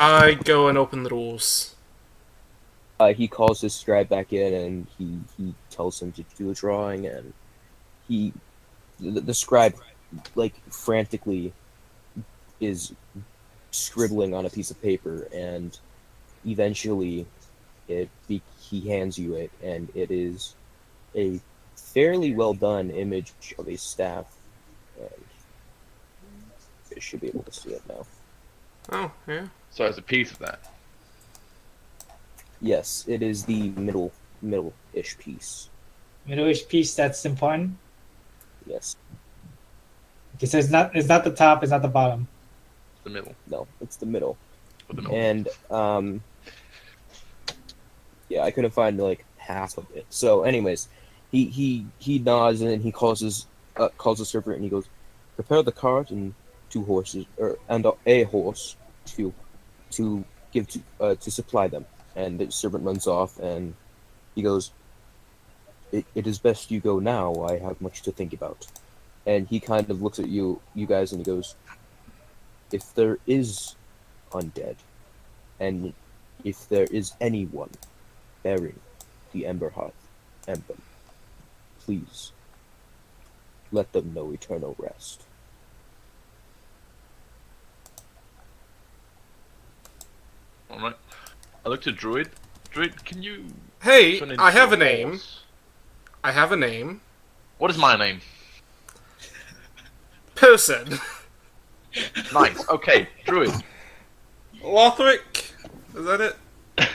I go and open the doors. He calls his scribe back in, and he tells him to do a drawing, and he the scribe like frantically is scribbling on a piece of paper, and eventually he hands you it, and it is a fairly well done image of a staff, and you should be able to see it now. Oh, yeah. So it's a piece of that. Yes, it is the middle-ish piece. Middle-ish piece that's important. Yes. Okay, so it's not the top, it's not the bottom. The middle. No, it's the middle. Or the middle. And yeah, I couldn't find like half of it. So, anyways, he nods, and then he calls the servant, and he goes, "Prepare the cart and two horses, and a horse to give to supply them." And the servant runs off, and he goes, "It is best you go now. I have much to think about." And he kind of looks at you guys, and he goes, "If there is undead, and if there is anyone bearing the Emberhearth emblem, please let them know eternal rest." Alright. I look to Druid. Druid, can you Hey, turn into I have a name. horse? I have a name. What is my name? Person. Nice. Okay, Druid. Lothric. Is that it?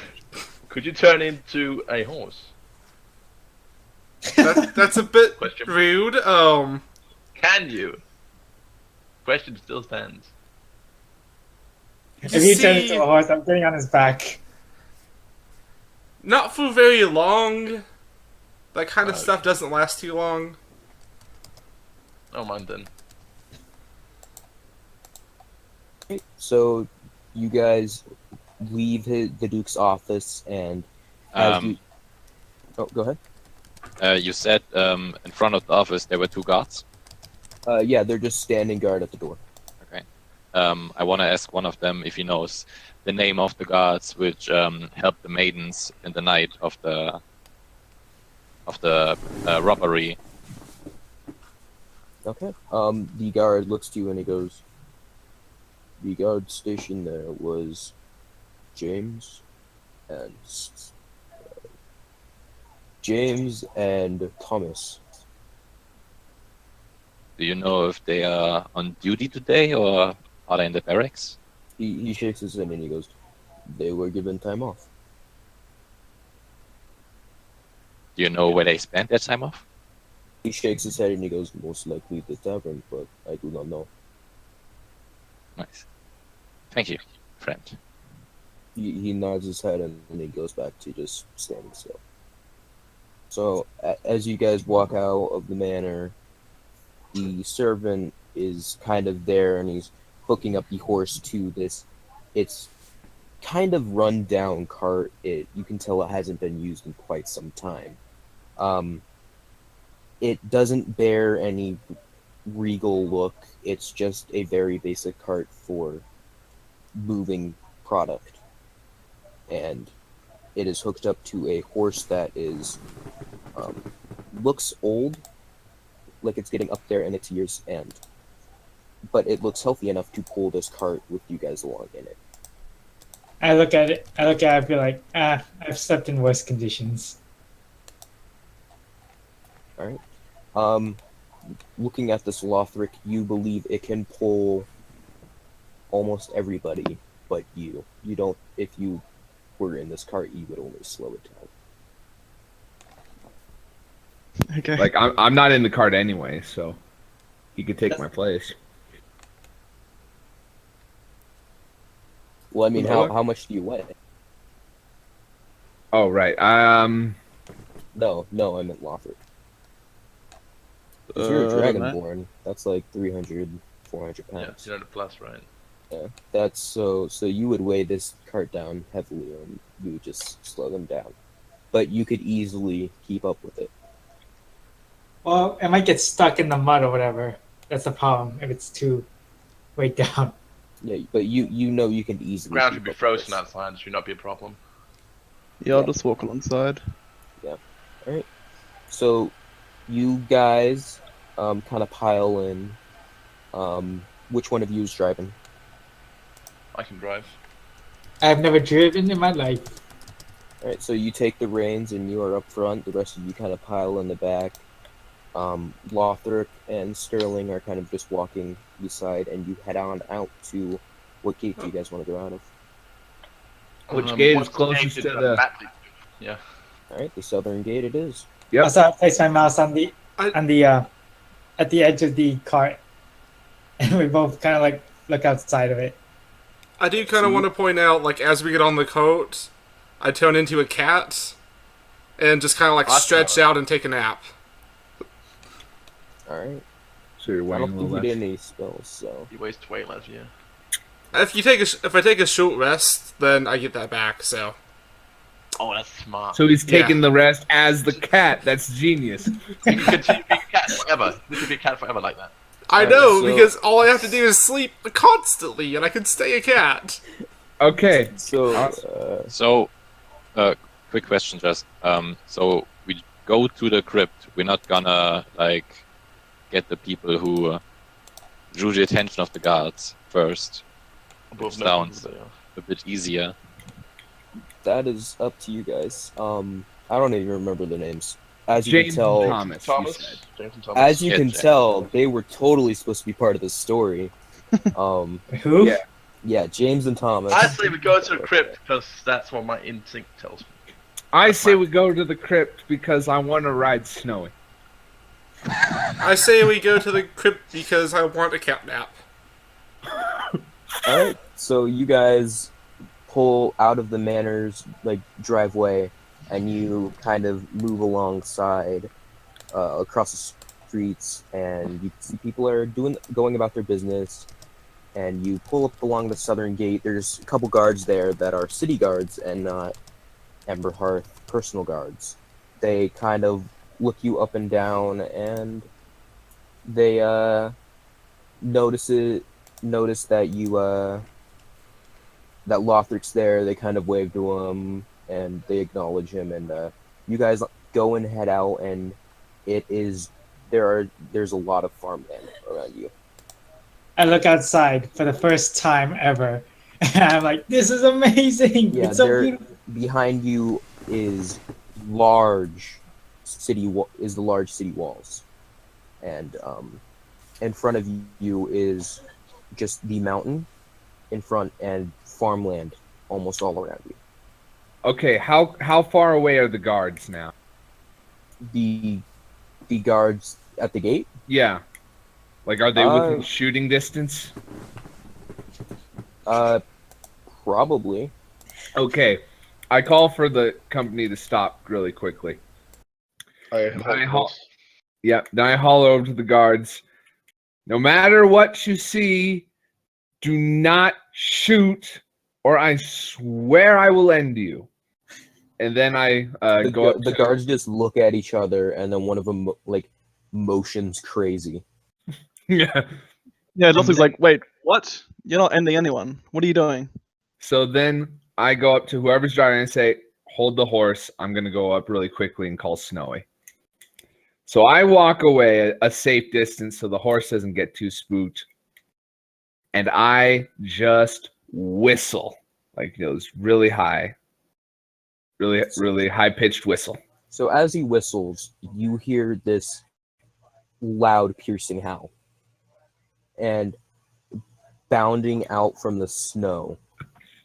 Could you turn into a horse? That's a bit Question. rude. Can you? Question still stands. If you turn see, into a horse, I'm getting on his back. not for very long. That kind of Oh. stuff doesn't last too long. Oh, mind then. So, you guys leave the Duke's office, and as you... Oh, go ahead. You said in front of the office there were two guards. Yeah, they're just standing guard at the door. Okay. I want to ask one of them if he knows the name of the guards which helped the maidens in the night of the robbery. Okay. The guard looks to you, and he goes, "The guard station there was James and Thomas." Do you know if they are on duty today or are they in the barracks? He shakes his head, and he goes, "They were given time off." Do you know where they spent their time off? He shakes his head, and he goes, "Most likely the tavern, but I do not know." Nice. Thank you, friend. He nods his head, and then he goes back to just standing still. So, as you guys walk out of the manor, the servant is kind of there, and he's hooking up the horse to this. It's kind of run down cart. You can tell it hasn't been used in quite some time. It doesn't bear any regal look. It's just a very basic cart for moving product, and it is hooked up to a horse that is looks old, like it's getting up there in its year's end, but it looks healthy enough to pull this cart with you guys along in it. I look at it, I feel like, I've slept in worse conditions. All right. Looking at this Lothric, you believe it can pull almost everybody but you. You don't. If you were in this cart, you would only slow it down. Okay. Like I'm not in the cart anyway, so he could take my place. Well, I mean, how much do you weigh? Oh right. No, I meant Lothric. If you're a Dragonborn, that's like 300, 400 Yeah, pounds. 200 plus, right? Yeah, that's so you would weigh this cart down heavily, and you would just slow them down. But you could easily keep up with it. Well, it might get stuck in the mud or whatever. That's the problem if it's too weighed down. Yeah, but you know you can easily. Ground keep should be up with frozen this. outside. It should not be a problem. Yeah, I'll just walk alongside. So you guys kind of pile in. Which one of you is driving? I can drive. I've never driven in my life. All right, so you take the reins and you are up front. The rest of you kind of pile in the back. Lothric and Sterling are kind of just walking beside, and you head on out to what gate do you guys want to go out of? Which gate is what's closest gated to the- map? Yeah. All right, the southern gate it is. Yep. Also, I place my mouse on the I- at the edge of the cart, and we both kind of like look outside of it. I do kind of want to point out, like, as we get on the coat, I turn into a cat and just kind of like That's stretch not- out and take a nap. All right. So you're I wearing a don't little think you less. did any spells, so You waste way less, yeah. If I take a short rest, then I get that back. So Oh, that's smart. So he's Yeah. taking the rest as the cat. That's genius. You can continue being a cat forever. You can be a cat forever like that. I Alright, know so- because all I have to do is sleep constantly, and I can stay a cat. Okay. so Quick question, just so we go to the crypt. We're not gonna like get the people who drew the attention of the guards first. Above Sounds no, yeah. a bit easier. that is up to you guys. I don't even remember the names. As you James can tell, and Thomas. you Thomas. said. James and Thomas. as you Yeah, can James. tell, they were totally supposed to be part of the story. Who? Yeah. Yeah, James and Thomas. I say we go to the crypt because that's what my instinct tells me. I say we go to the crypt because I want to ride Snowy. I say we go to the crypt because I want a cat nap. All right, so you guys pull out of the manor's like driveway, and you kind of move alongside across the streets, and you see people are going about their business. And you pull up along the southern gate. There's a couple guards there that are city guards and not Emberhearth personal guards. They kind of look you up and down, and they notice that you that Lothric's there. They kind of wave to him and they acknowledge him, and you guys go and head out, and there's a lot of farmland around you. I look outside for the first time ever, and I'm like, "This is amazing! Yeah, It's so there beautiful." behind you is the large city walls, and in front of you is just the mountain in front and farmland almost all around you. Okay, how far away are the guards now? The guards at the gate. Yeah. Like, are they within shooting distance? Probably. Okay. I call for the company to stop really quickly. I Yep. Then I holler over to the guards. No matter what you see, do not shoot, or I swear I will end you. And then I go up The to... guards just look at each other, and then one of them like motions crazy. Yeah. Yeah, Dothy's like, wait, what? You're not ending anyone. What are you doing? So then I go up to whoever's driving and say, hold the horse. I'm going to go up really quickly and call Snowy. So I walk away a safe distance so the horse doesn't get too spooked. And I just whistle. Like, those really high, really high-pitched whistle. So as he whistles, you hear this loud, piercing howl. And bounding out from the snow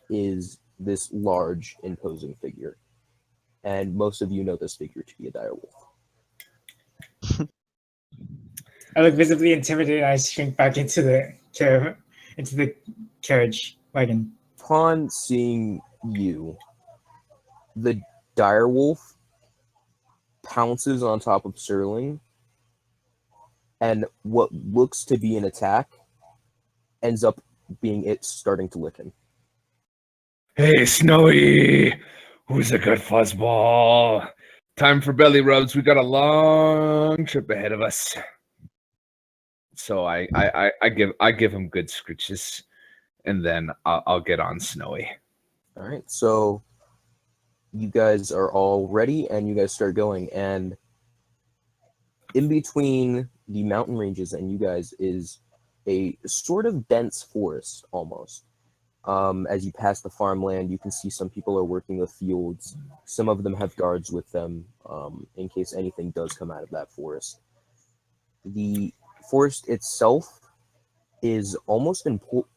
is this large, imposing figure. And most of you know this figure to be a direwolf. I look visibly intimidated. And I shrink back into the carriage wagon. Upon seeing you, the direwolf pounces on top of Sterling, and what looks to be an attack ends up being it starting to lick him. Hey, Snowy! Who's a good fuzzball? Time for belly rubs. We got a long trip ahead of us. So I give him good scritches, and then I'll get on Snowy. All right, so you guys are all ready, and you guys start going. And in between the mountain ranges and you guys is a sort of dense forest, almost. As you pass the farmland, you can see some people are working the fields. Some of them have guards with them, in case anything does come out of that forest. The forest itself is almost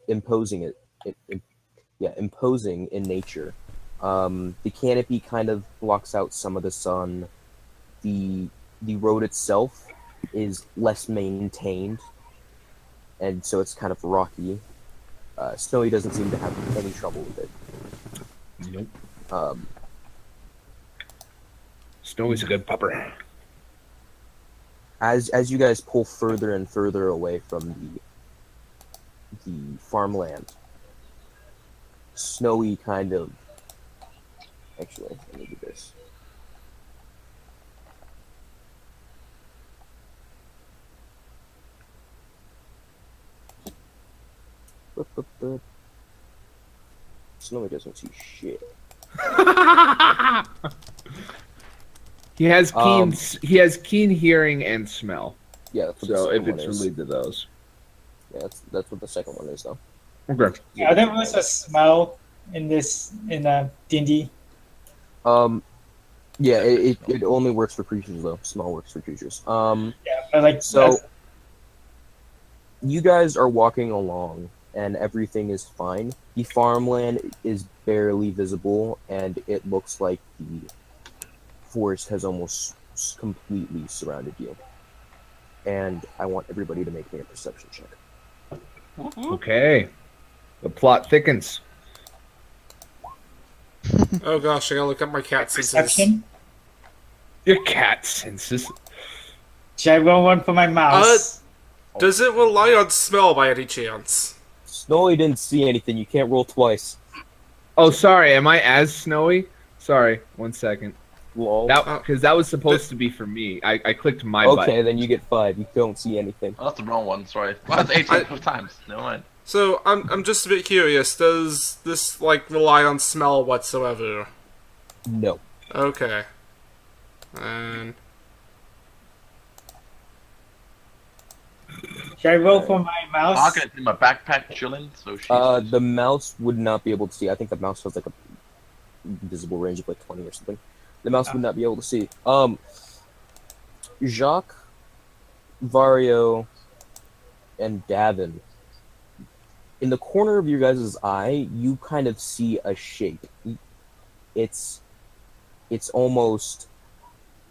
imposing imposing in nature. The canopy kind of blocks out some of the sun. The road itself is less maintained, and so it's kind of rocky. Snowy doesn't seem to have any trouble with it. Nope. Snowy's a good pupper. As you guys pull further and further away from the farmland, Snowy kind of... Actually, let me do this. Snowy doesn't see shit. He has keen hearing and smell. Yeah, that's what the So if second one it's is. related to those. Yeah, that's what the second one is, though. Okay. Are there rules of smell in D&D? Yeah, it only works for creatures, though. Smell works for creatures. Yeah, but like So you guys are walking along, and everything is fine. The farmland is barely visible, and it looks like the forest has almost completely surrounded you. And I want everybody to make me a perception check. Okay. The plot thickens. Oh gosh, I gotta look up my cat senses. perception. Your cat senses. Should I roll one for my mouse? Does it rely on smell by any chance? Snowy didn't see anything. You can't roll twice. Oh, sorry. Am I as Snowy? Sorry. 1 second. Lol. Because that was supposed to be for me. I clicked my Okay, button. then you get 5. You don't see anything. Oh, that's the wrong one. Sorry. Well, that's 18 times. Never mind. So I'm just a bit curious. Does this like rely on smell whatsoever? No. Okay. And Should I roll for my mouse? I'm gonna in my backpack chilling. So she's The mouse would not be able to see. I think the mouse has like a visible range of like 20 or something. The mouse would not be able to see. Jacques, Vario, and Davin. In the corner of your guys' eye, you kind of see a shape. It's almost...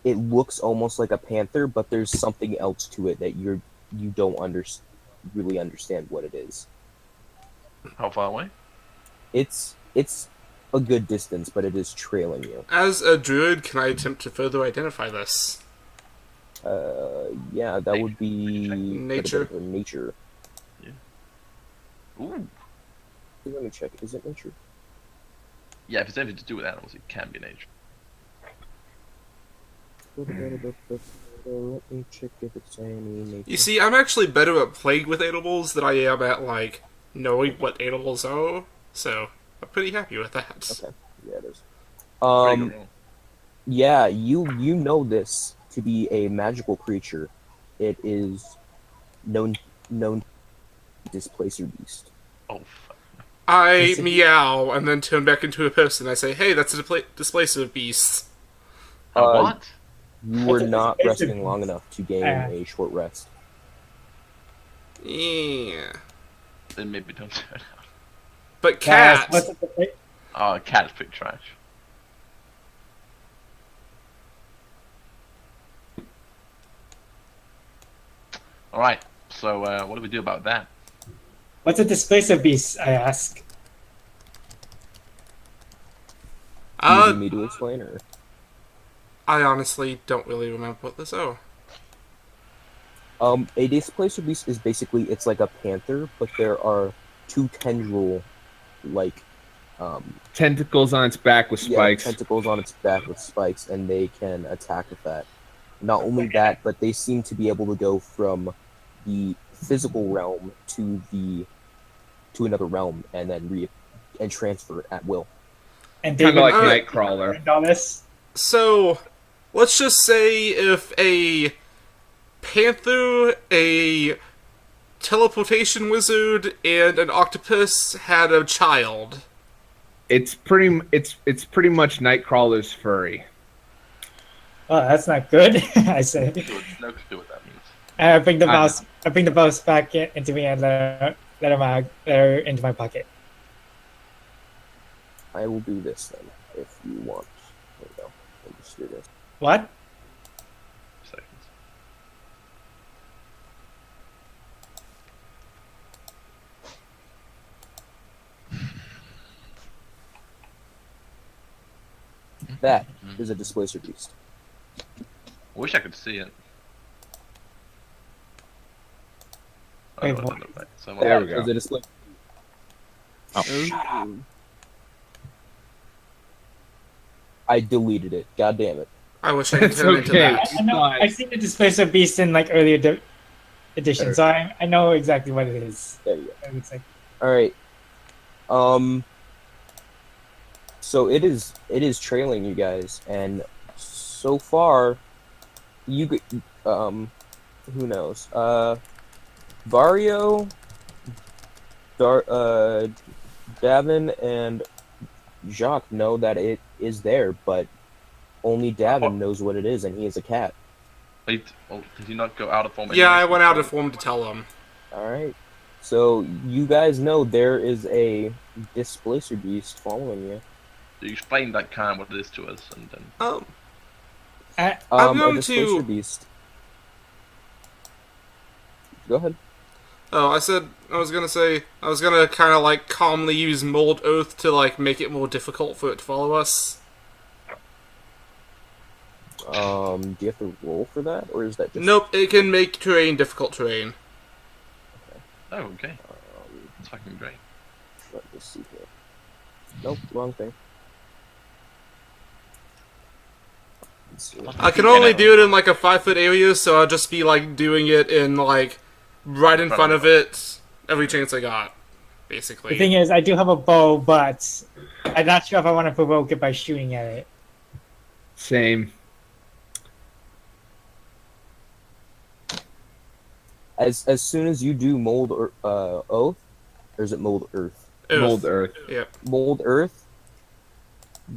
It looks almost like a panther, but there's something else to it that you don't really understand what it is. how far away? It's a good distance, but it is trailing you. as a druid, can I attempt to further identify this? Yeah, that would be Nature. Nature. Ooh. Let me check. Is it nature? Yeah, if it's anything to do with animals, it can be nature. Let me check if it's any nature. You see, I'm actually better at playing with animals than I am at like knowing what animals are. So I'm pretty happy with that. Okay. Yeah, it is. Pretty good roll. Yeah, you know this to be a magical creature. It is known Displacer Beast. Oh, fuck. I meow and then turn back into a person. I say, "Hey, that's a displacer beast." What? You were What's a not Displacer resting long Beast? enough to gain a short rest. Yeah, Then maybe don't turn out. but Guys, cat. what's the Oh, cat's pretty trash. Alright, so what do we do about that? What's a displacer beast? I ask. Do you need me to explain, or? I honestly don't really remember what this. Oh, A Displacer Beast is basically, it's like a panther, but there are two tendril, like, Tentacles on its back with spikes. tentacles on its back with spikes, and they can attack with that. Not only that, but they seem to be able to go from the physical realm to the to another realm and then transfer at will. And Kind David of like Alright. Nightcrawler. and all this. So, let's just say if a panther, a teleportation wizard, and an octopus had a child. It's pretty much Nightcrawler's furry. Oh, that's not good. I say. No clue what that means. And I bring the I mouse. I bring the mouse back into me and let her into my pocket. I will do this then, if you want. There we go. I'll just do this. What? Seconds. That is a displacer beast. I wish I could see it. Wait, know what what? that looked like. There we go. Is a displacer. Ooh. I deleted it. God damn it. I wish I could It's turn into okay. that. I know. Fine. I've seen the Displacer Beast in like earlier editions, so I know exactly what it is. There you go. It looks like. All right. So it is trailing you guys, and so far, who knows? Vario, Davin, and Jacques know that it is there, but only Davin knows what it is, and he is a cat. Did he not go out of form? Yeah, I anyways? went out of form to tell him. All right. So you guys know there is a displacer beast following you. You explain that kind what it is to us, and then I'm A going displacer to. beast. Go ahead. Oh, I was gonna kind of like calmly use Mold Oath to like make it more difficult for it to follow us. Do you have to roll for that, or is that just? Nope, it can make terrain difficult terrain. oh, okay, Um, that's fucking great. let me see here. Nope, wrong thing. Let's see. I can only do it in like a 5-foot area, so I'll just be like doing it in like right in front of it every chance I got, The basically. thing is, I do have a bow, but I'm not sure if I want to provoke it by shooting at it. Same. As soon as you do mold oath, or is it mold earth? Oof. Mold Earth. Yep. Mold earth.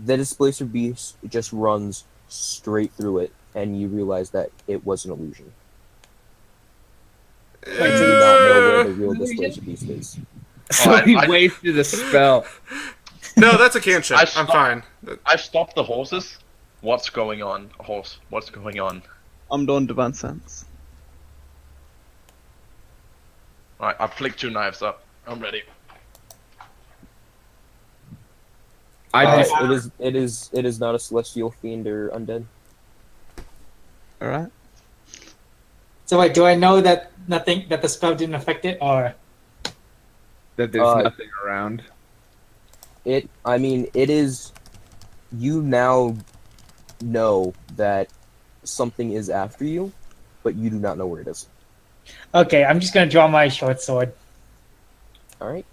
The displacer beast just runs straight through it, and you realize that it was an illusion. You do not know where the real displacer beast is. So I- he I- wasted a spell. No, that's a cantrip. I I'm stopped- fine. I've stopped the horses. What's going on, horse? What's going on? I'm doing divine sense. Alright, I've flicked 2 knives up. I'm ready. I just It is not a celestial fiend or undead. All right. So wait, do I know that the spell didn't affect it, or that there's nothing around. It is. You now know that something is after you, but you do not know where it is. okay? I'm just gonna draw my short sword, All right.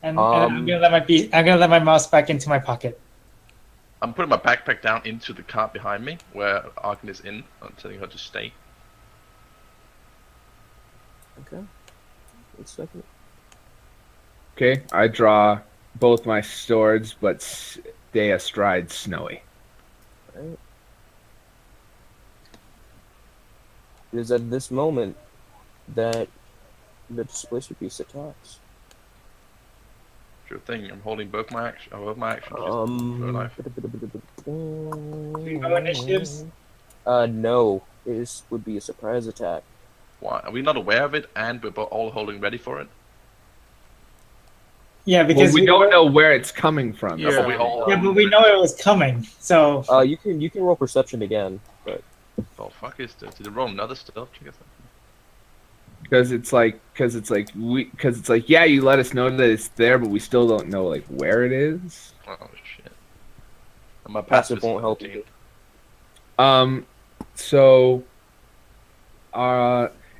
and I'm gonna let my mouse back into my pocket. I'm putting my backpack down into the cart behind me, where Arkin is in. I'm telling her to stay. Okay. One second. Okay, I draw both my swords, but stay astride Snowy. Right. It is at this moment that the displacer beast attacks. Sure thing. I'm holding both my action. Both my actions. No initiatives? No. It would be a surprise attack. Why are we not aware of it? And we're all holding ready for it. Yeah, Well, because we don't know where it's coming from. Yeah. But we all. Yeah, but we know it was coming. So You can roll perception again, but Oh fuck is this? Did it roll another stealth check? or something? Because it's like, yeah, you let us know that it's there, but we still don't know like where it is. Oh shit. And my passive passive won't help you. So,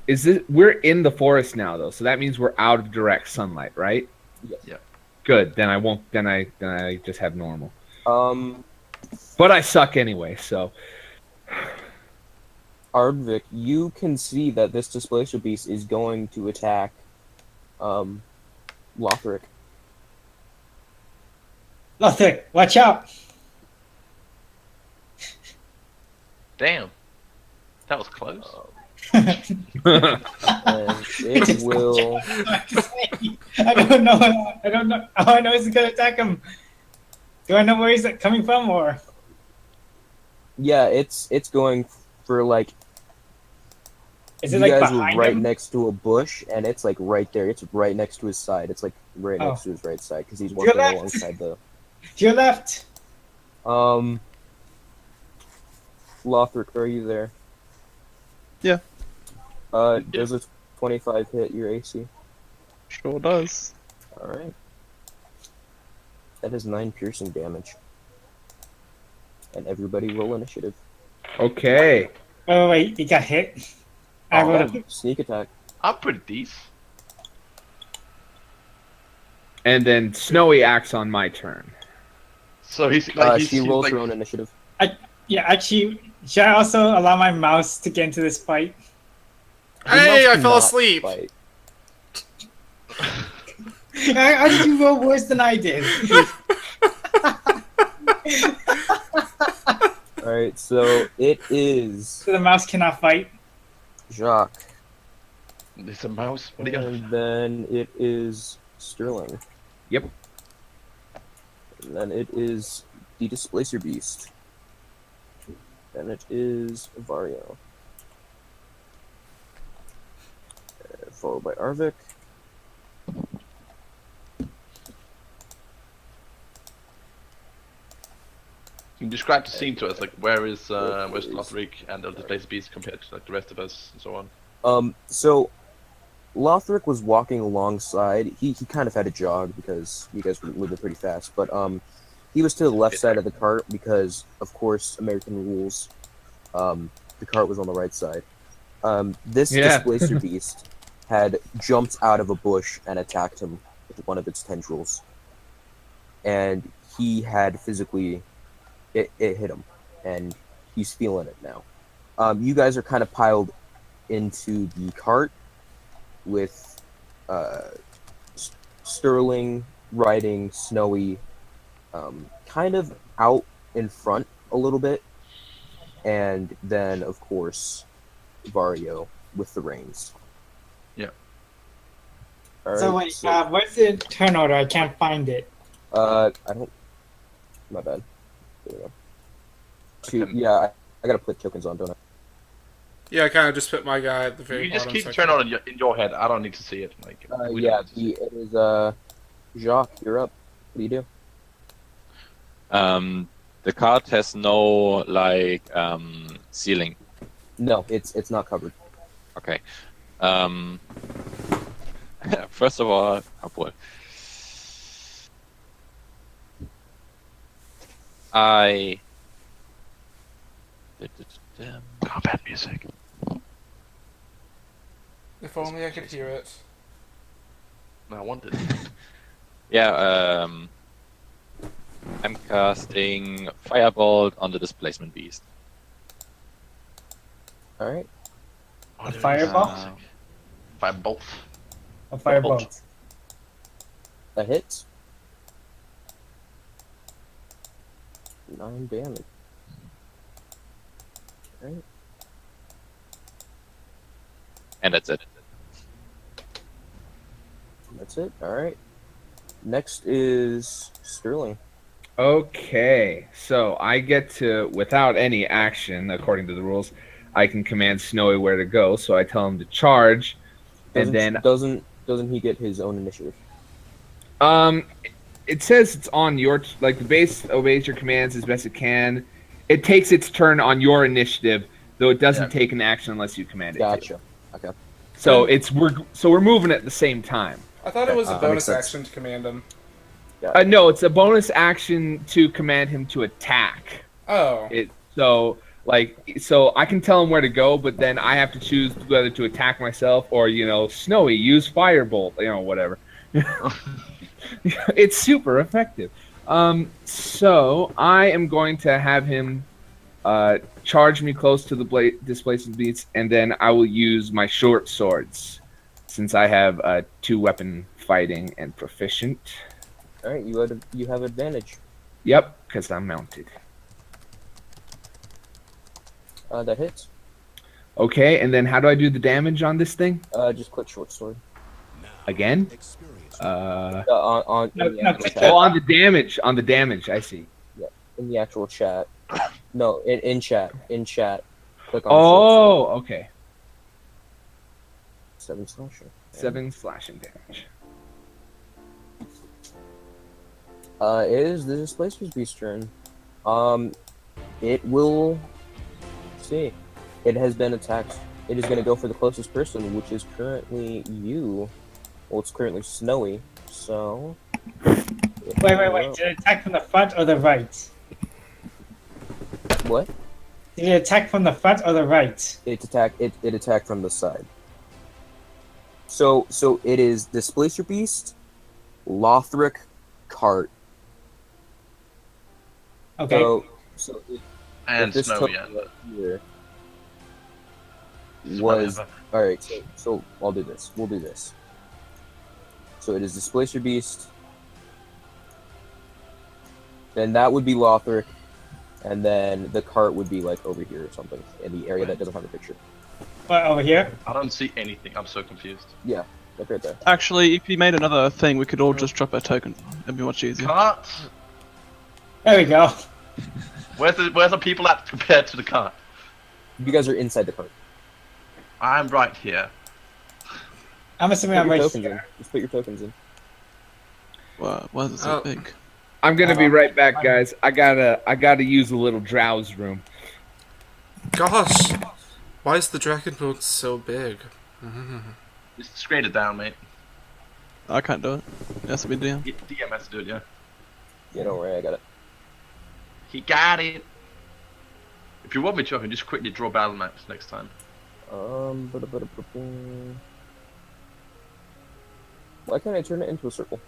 We're in the forest now though, so that means we're out of direct sunlight, right? Yes. Yeah. Good. Then I won't. Then I just have normal. Um, But I suck anyway, so. Ardvik, you can see that this Displacer Beast is going to attack, Lothric. Lothric, watch out! Damn. That was close. And it will. I don't know. I don't know. All I know is it's gonna attack him. Do I know where he's coming from, or? Yeah, it's going for like. Is You it like guys were behind right him? next to a bush, and it's like right there. It's right next to his side. It's like right Oh. next to his right side because he's To your walking left. alongside the. To your left. Lothric, are you there? Yeah. Does a 25 hit your AC? Sure does. All right. That is 9 piercing damage. And everybody roll initiative. Okay. Wait, he got hit. I Oh, rolled a Sneak attack. I'm pretty decent. And then Snowy acts on my turn. So he's like She he's rolls like, her own initiative. Yeah, actually, should I also allow my mouse to get into this fight? Hey, I fell Not asleep. fight. How did you roll worse than I did? All right, so it is So the mouse cannot fight. Jacques, It's a mouse. What are you gonna... and then it is Sterling. Yep. And then it is the Displacer Beast. Then it is Vario. Followed by Arvik. Can you describe the scene to us? Like, where's Lothric and the Displacer Beast compared to like the rest of us and so on? So Lothric was walking alongside. He kind of had to jog because you guys were moving pretty fast, but he was to the left side of the cart because, of course, American rules. The cart was on the right side. This Yeah. Displacer Beast had jumped out of a bush and attacked him with one of its tendrils, and he had physically it hit him, and he's feeling it now. You guys are kind of piled into the cart with Sterling riding Snowy kind of out in front a little bit, and then of course Vario with the reins. Yeah. All So right, wait, where's the turn order? I can't find it. I don't. My bad. There we go. Okay. Yeah, I gotta put tokens on, don't I? Yeah, I kind of just put my guy at the very You just bottom keep section. turn on in your head. I don't need to see it. Like, we don't Yeah, need to see it. it is Jacques, you're up. What do you do? The cart has no like ceiling. No, it's not covered. Okay. First of all, oh boy. I. Combat music. If only I could hear it. No, I wanted. Yeah, I'm casting Firebolt on the Displacement Beast. All right. Oh, A there is fireball? music. Firebolt. A firebolt. That hits. 9 damage. Alright. And that's it. That's it. Alright. Next is Sterling. Okay, so I get to, without any action, according to the rules, I can command Snowy where to go. So I tell him to charge, Doesn't, and then doesn't he get his own initiative? it says it's on your like the base obeys your commands as best it can. It takes its turn on your initiative, though it doesn't take an action unless you command it to. Gotcha. Okay. So we're moving at the same time. I thought it was a that makes bonus sense. action to command him. No, it's a bonus action to command him to attack. Oh. Like, so I can tell him where to go, but then I have to choose whether to attack myself or, Snowy, use Firebolt, whatever. It's super effective. So I am going to have him charge me close to the displacement beast, and then I will use my short swords, since I have 2-weapon fighting and proficient. All right, you have advantage. Yep, because I'm mounted. That hits. Okay, and then how do I do the damage on this thing? Just click short sword. Again? On No, in the no, actual click chat. Oh, on the damage, I see. In the actual chat. No, in chat. In chat. Click on Oh, okay. 7 slasher. 7 slashing damage. It is the Displacer's Beast turn. It will see. It has been attacked. It is going to go for the closest person, which is currently you. Well, it's currently Snowy. So. Wait. Did it attack from the front or the right? What? Did it attack from the front or the right? It attacked from the side. So it is Displacer Beast, Lothric, Cart. Okay. So And this Snowy, token yeah. right here It's was whatever. alright. So I'll do this. We'll do this. So it is Displacer Beast. Then that would be Lothric, and then the cart would be like over here or something in the area that doesn't have a picture. What, over here? I don't see anything. I'm so confused. Yeah, like right there. Actually, if you made another thing, we could all just drop our token. It'd be much easier. Cart? There we go. Where's the people at compared to the cart? You guys are inside the cart. I'm right here. I'm assuming Put I'm your right tokens in. here. Just put your tokens in. Why is it so Oh. big? I'm gonna be right back, guys. I gotta use a little drowse room. Gosh, why is the dragon boat so big? Just screen it down, mate. I can't do it. It has to be DM. DM has to do it, yeah. Yeah, don't worry, I got it. He got it. If you want me to, I can just quickly draw battle maps next time. Why can't I turn it into a circle?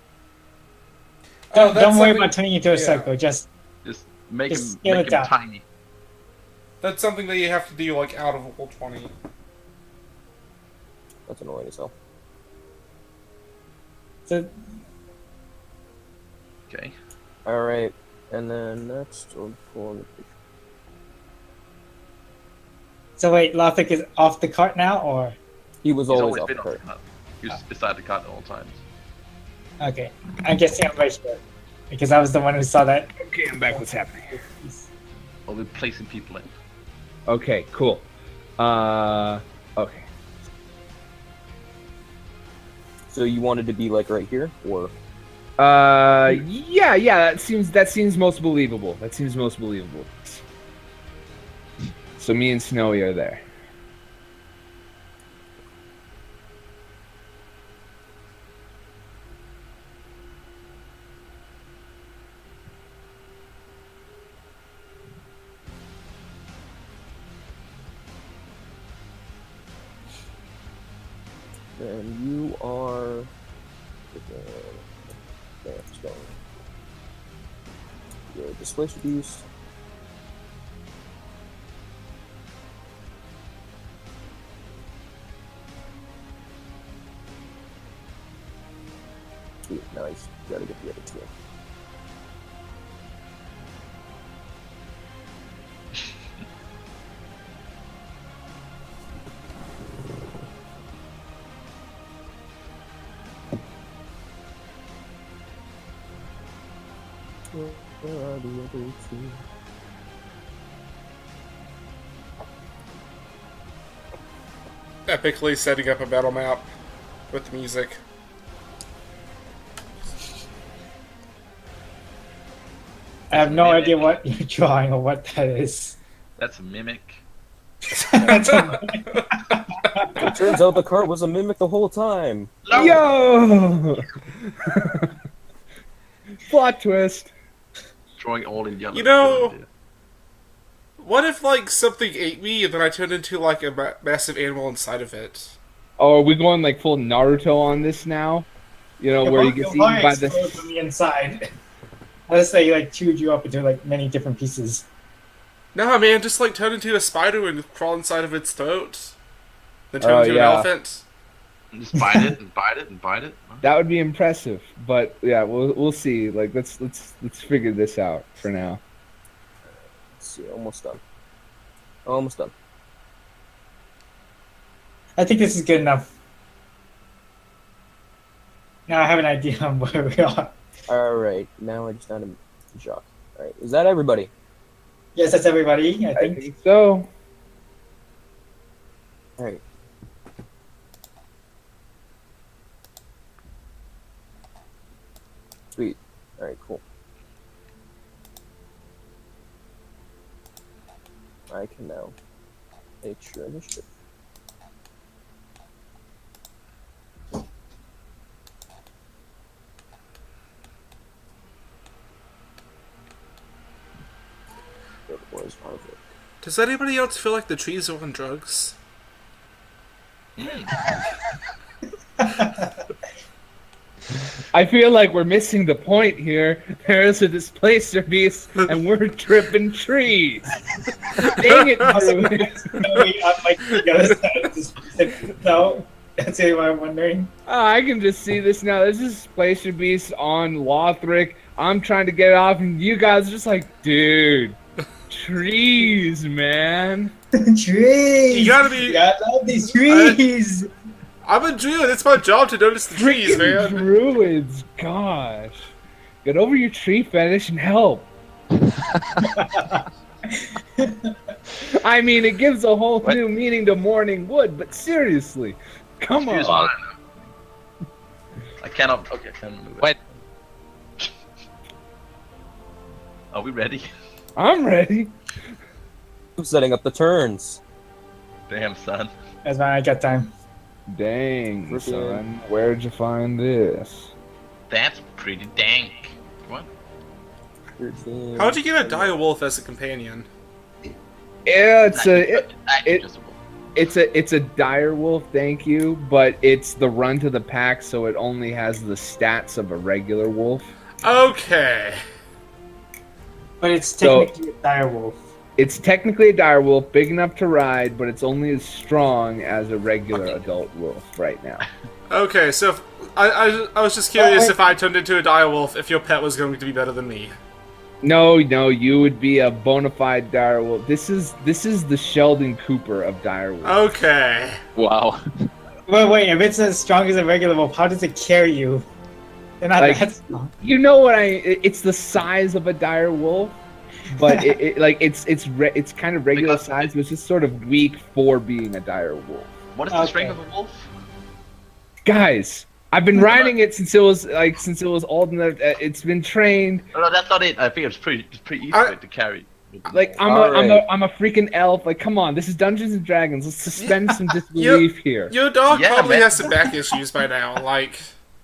Oh, that's Don't worry something- about turning it into a yeah. circle. Just Just make Just him, scale make it him down. tiny. That's something that you have to do like out of Roll20. That's annoying as hell. so, Okay. Alright, and then next, I'll pull on the picture. so wait, Lothric is off the cart now, or He was He's always always off the been on the cart. cart. He was beside the cart at all times. okay? I'm guessing I'm right here because I was the one who saw that. Okay, I'm back. What's happening? Or we're placing people in. Okay, cool. Okay. So you wanted to be like right here, or Yeah, that seems most believable. So me and Snowy are there. and you are. Let's go. You're a Displacer Beast. Ooh, nice. Gotta get the other two. Where are the other two? Epically setting up a battle map with music. I have no idea what you're drawing or what that is. That's a mimic. That's a- It turns out the cart was a mimic the whole time. Yo! Plot twist. Drawing all in yellow. You know- Good idea. What if, like, something ate me and then I turned into, like, a massive animal inside of it? Oh, are we going like full Naruto on this now? You know, where you get eaten by explode the. from the inside. Unless they like chewed you up into like many different pieces. No, man, just, like, turn into a spider and crawl inside of its throat. Then turn into an elephant. And just bite it and bite it and bite it. That would be impressive, but yeah, we'll see. Like, let's figure this out for now. Let's see, almost done. Almost done. I think this is good enough. Now I have an idea on where we are. Alright, now I just found a Jacques. Alright, is that everybody? Yes, that's everybody, I I think. think so. Alright. Sweet. Alright, cool. I can now take your initiative. Good boys, Harvard. Does anybody else feel like the trees are on drugs? I feel like we're missing the point here. There's a displacer beast, and we're tripping trees. Dang it, Drew. No, that's what I'm wondering. I can just see this now. There's a displacer beast on Lothric. I'm trying to get it off, and you guys are just like, dude, trees, man. Trees! You gotta be- I love these trees! I'm a druid, it's my job to notice the trees, Freaking man. druids, gosh. Get over your tree fetish and help. I mean, it gives a whole What? new meaning to morning wood, but seriously, come Excuse on. me. I cannot. Okay, I can't move it. Wait. Are we ready? I'm ready. I'm setting up the turns. Damn, son. That's fine, I got time. Dang, Freaking- son, where'd you find this? That's pretty dank. What? 13. How'd you get a dire wolf as a companion? Yeah, it's Actually, just a wolf. it's a dire wolf, thank you, but it's the run to the pack, so it only has the stats of a regular wolf. Okay. But it's So- technically a dire wolf. It's technically a dire wolf, big enough to ride, but it's only as strong as a regular adult wolf right now. Okay, so if, I was just curious I- if I turned into a dire wolf, if your pet was going to be better than me. No, you would be a bona fide dire wolf. This is the Sheldon Cooper of dire wolf. Okay. Wow. Wait, if it's as strong as a regular wolf, how does it carry you? They're not Like- that strong. You know what it's the size of a dire wolf, but it's kind of regular Because- size, but it's just sort of weak for being a dire wolf. What is the Okay. strength of a wolf? Guys, I've been riding it since it was old enough. It's been trained. No, that's not it. I think it's pretty easy I- for it to carry. Like I'm a freaking elf. Like, come on, this is Dungeons and Dragons. Let's suspend some disbelief here. Your dog Yeah, probably man. has some back issues by now, like...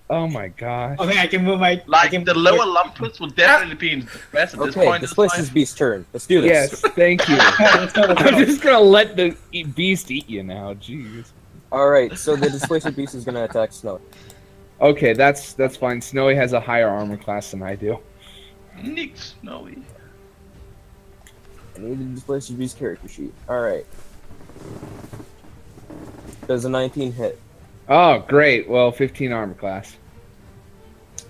Oh my gosh. Okay, I can move my. I Like can the lower lumpus will definitely be in distress at this Okay, point. this in place time. is Beast's turn. Let's do this. Yes, thank you. Let's go, let's go. I'm just gonna let the beast eat you now. Jeez. Alright, so the Displacer Beast is gonna attack Snow. Okay, that's fine. Snowy has a higher armor class than I do. Nick Snowy. I need the Displacer Beast character sheet. Alright. Does a 19 hit? Oh, great. Well, 15 armor class.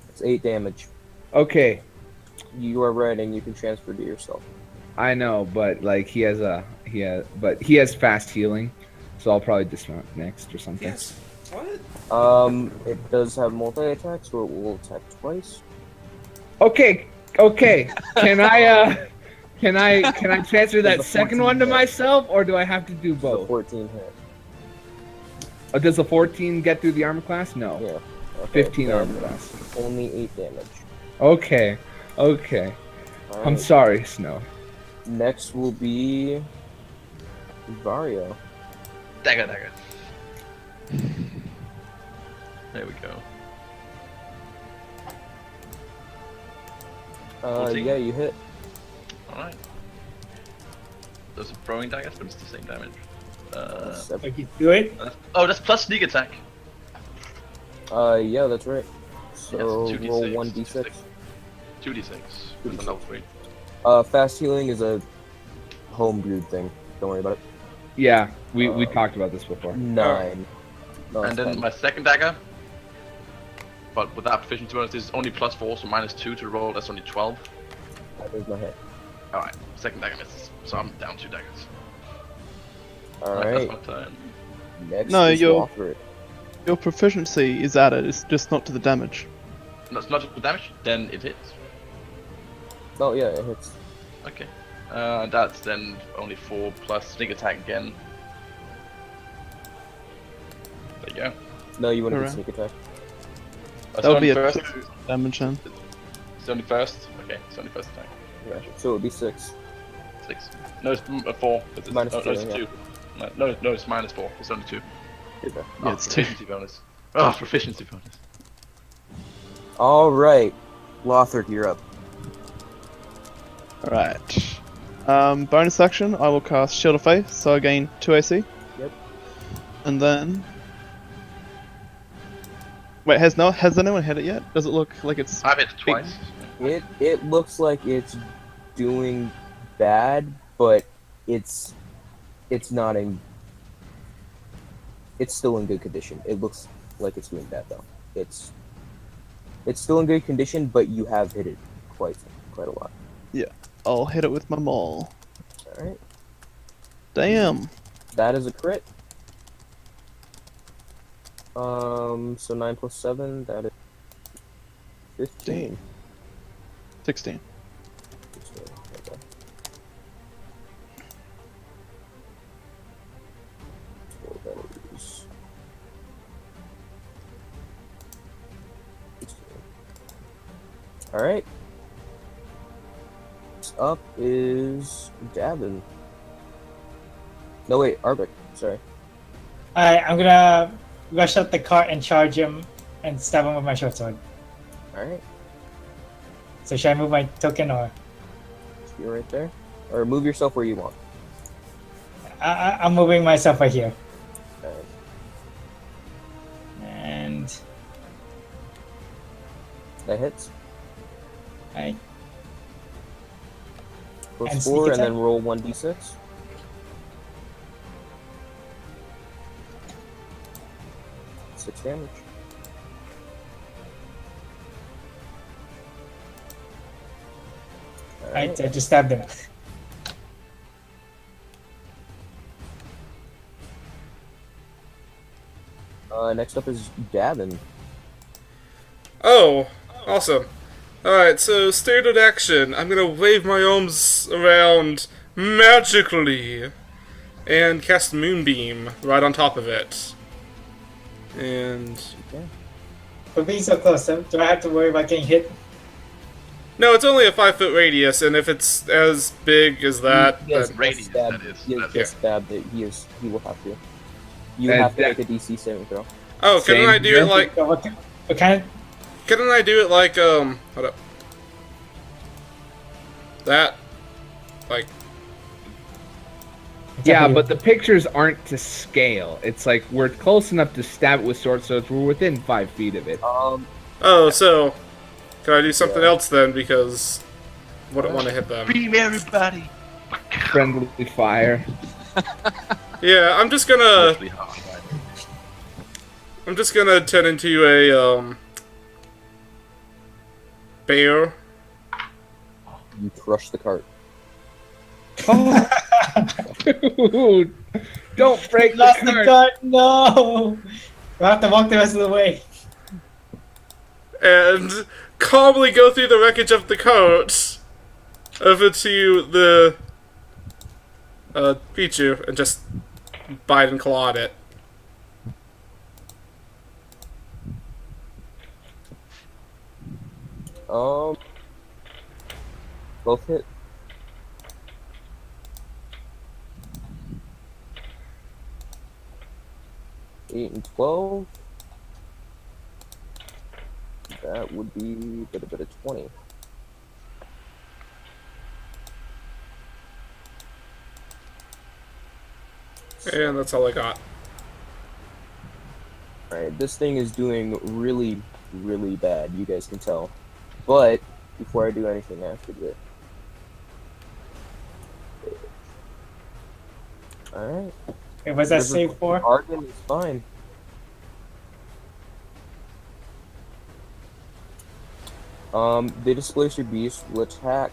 It's 8 damage. Okay, You are riding, you can transfer to yourself. I know, but like he has fast healing, so I'll probably dismount next or something. Yes. What? It does have multi-attack, so it will attack twice. Okay. Can I transfer that Does the second 14 one to hit? myself, or do I have to do The both? 14 hit. Does the 14 get through the armor class? No. Yeah. Okay, 15 then armor class. Only 8 damage. Okay. I'm Alright. sorry, Snow. Next will be Vario. Dagger. There we go. 14? Yeah, you hit. Alright. Those are throwing daggers, but it's the same damage. Seven. Okay, do it. That's plus sneak attack. Yeah, that's right. So Yes, 2d6, roll 1d6. 2d6 with a level 3. Fast healing is a homebrewed thing. Don't worry about it. Yeah, we talked about this before. 9. No, And it's then fine. my second dagger, but without proficiency bonus, this is only +4, so -2 to roll. That's only 12. There's my hit. All right, second dagger misses, so I'm down 2 daggers. Alright, That's my turn. next No, is you're- Lothric. Your proficiency is added, it's just not to the damage. No, it's not the damage. Then it hits. Oh yeah, it hits. Okay. That's then only 4 plus sneak attack again. There you go. No, you wouldn't get Alright. sneak attack. That's That would be only a first. 2 damage then. It's only first. Okay, it's only first attack. Yeah, so it would be 6. 6. No, it's 4. It's, Minus no, two, no, it's yeah. 2. No, it's -4. It's only 2. Okay. Yeah, it's 2. Proficiency bonus. Oh, proficiency bonus. Alright, Lothric, you're up. Alright. Bonus action, I will cast Shield of Faith, so I gain 2 AC. Yep. And then... Wait, has anyone hit it yet? Does it look like it's... I've hit it twice. It looks like it's doing bad, but it's not in. It's still in good condition. It looks like it's doing bad though. It's still in good condition, but you have hit it quite a lot. I'll hit it with my maul. All right, Damn! that is a crit. So 9 plus 7, that is 15. 16. Okay. So that is 16. All right. Next up is Davin. No wait, Arbic. Sorry. Alright, I'm gonna rush up the cart and charge him and stab him with my short sword. All right. So should I move my token or? You're right there. Or move yourself where you want. I'm moving myself right here. All right. And That hits. I Plus And 4, sneak and then attack? roll 1d6. Six damage. I just stabbed him. Next up is Davin. Oh, awesome. Alright, so standard action. I'm gonna wave my arms around magically and cast Moonbeam right on top of it. And For being so close, do I have to worry about getting hit? no, it's only a 5-foot radius, and if it's as big as that, He has then- Radius, stabbed, that is. He has That- just stabbed it. He will have to. You And have to that- make a DC saving throw. oh, couldn't Same I do it here. like? What kind of? Couldn't I do it like hold up. That, like, Yeah, but the pictures aren't to scale. It's like we're close enough to stab it with sword, so we're within 5 feet of it. oh, so can I do something Yeah. else then? Because I wouldn't want to hit them. Beam everybody! Friendly fire. Yeah, I'm just gonna Mostly hard, right? turn into a bear. You crush the cart. Dude, don't break Lost the the cart. cart. No. We'll have to walk the rest of the way. And calmly go through the wreckage of the cart over to the Pichu and just bite and claw at it. Both hit. Eight and 12. That would be a bit of 20. And that's all I got. Alright, this thing is doing really, really bad, you guys can tell. But, before I do anything after this... Alright. Wait, what's that save for? Argon is fine. The Displacer Beast will attack